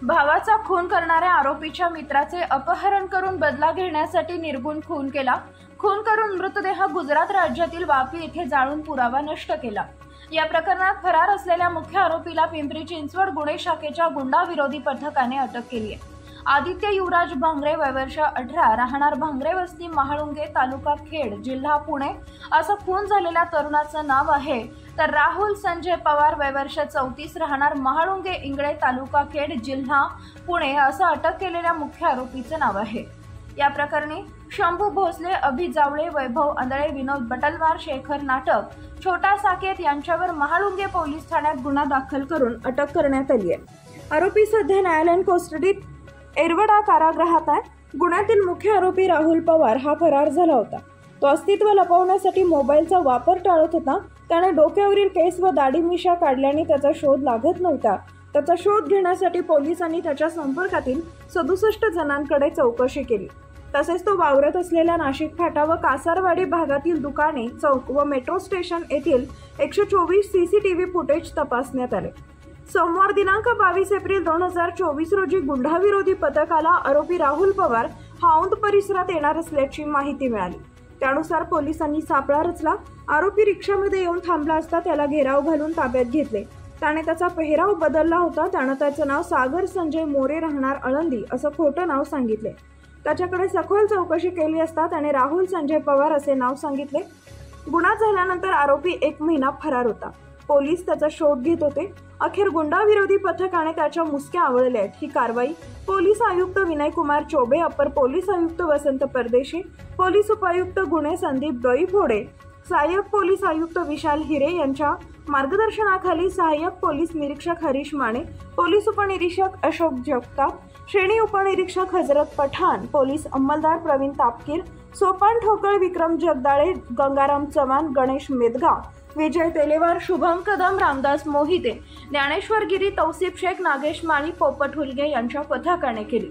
भावाचा खून करणाऱ्या आरोपीच्या मित्राचे अपहरण करून बदला घेण्यासाठी निर्गुण खून केला। खून करून मृतदेह गुजरात राज्यातील वापी येथे जाळून पुरावा नष्ट केला। या प्रकरणात फरार असलेल्या मुख्य आरोपीला पिंपरी चिंचवड गुन्हे शाखेच्या गुंडा विरोधी पथकाने अटक केली आहे। आदित्य युवराज भांगरे, वय वर्ष 18, राहणार भांगरे वस्ती, महाळुंगे, तालुका खेड, जिल्हा पुणे असं खून झालेल्या तरुणाचं नाव आहे। तर राहुल संजय पवार, वय वर्ष 34, राहणार महाळुंगे इंगळे, तालुका खेड, जिल्हा पुणे असं अटक केलेल्या मुख्य आरोपीचं नाव आहे। या प्रकरणी शंभू भोसले, अभि जावळे, वैभव आंधळे, विनोद बटलवार, शेखर नाटक, छोटा साकेत यांच्यावर महाळुंगे पोलीस ठाण्यात गुन्हा दाखल करून अटक करण्यात आली आहे। आरोपी सध्या न्यायालयीन कोठडीत एरवडा कारागृहात आहे। गुन्ह्यातील मुख्य आरोपी राहुल पवार हा फरार झाला होता। तो अस्तित्व लपवण्यासाठी मोबाईलचा वापर टाळत होता। त्याने डोक्यावरील केस व दाढी मिशा काढल्याने त्याचा शोध लागत नव्हता। त्याचा शोध घेण्यासाठी पोलिसांनी त्याच्या संपर्कातील 67 जणांकडे चौकशी केली। तसेच तो वावरत असलेल्या नाशिक फाटा व कासारवाडी भागातील दुकाने, चौक व मेट्रो स्टेशन येथील 124 सीसीटीव्ही फुटेज तपासण्यात आले। सोमवार दिनांक 22 एप्रिल 2024 रोजी गुंडा विरोधी पथकाला आरोपी राहुल पवार हा औंध परिसरात येणार असल्याची माहिती मिळाली। त्यानुसार पोलिसांनी सापळा रचला। आरोपी रिक्षामध्ये येऊन थांबला असता त्याला घेराव घालून ताब्यात घेतले। त्याने त्याचा पेहराव बदलला होता। त्यानं त्याचं नाव सागर संजय मोरे, राहणार आळंदी असं खोटं नाव सांगितले। त्याच्याकडे सखोल चौकशी केली असता त्याने राहुल संजय पवार असे नाव सांगितले। गुन्हा झाल्यानंतर आरोपी 1 महिना फरार होता। पोलीस त्याचा शोध घेत होते। अखेर गुंडा विरोधी पथकाने त्याच्या मुसक्या आवळल्या आहेत। ही कारवाई पोलीस आयुक्त विनय कुमार चौबे, अपर पोलीस आयुक्त वसंत परदेशी, पोलीस उपायुक्त गुन्हे संदीप डोईफोडे, सहाय्यक पोलीस आयुक्त विशाल हिरे यांच्या मार्गदर्शनाखाली सहाय्यक पोलीस निरीक्षक हरीश माने, पोलीस उपनिरीक्षक अशोक जगताप, श्रेणी उपनिरीक्षक हजरत पठाण, पोलीस अंमलदार प्रवीण तापकीर, सोपान ठोकळ, विक्रम जगदाळे, गंगाराम चव्हाण, गणेश मेदगा, विजय तेलेवार, शुभम कदम, रामदास मोहिते, ज्ञानेश्वर गिरी, तौसिफ शेख, नागेश माळी, पोपट हुलगे यांच्या पथकाने केली।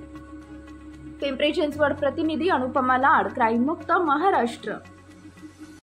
पिंपरी चिंचवड प्रतिनिधी अनुपमा लाड, क्राईम मुक्त महाराष्ट्र।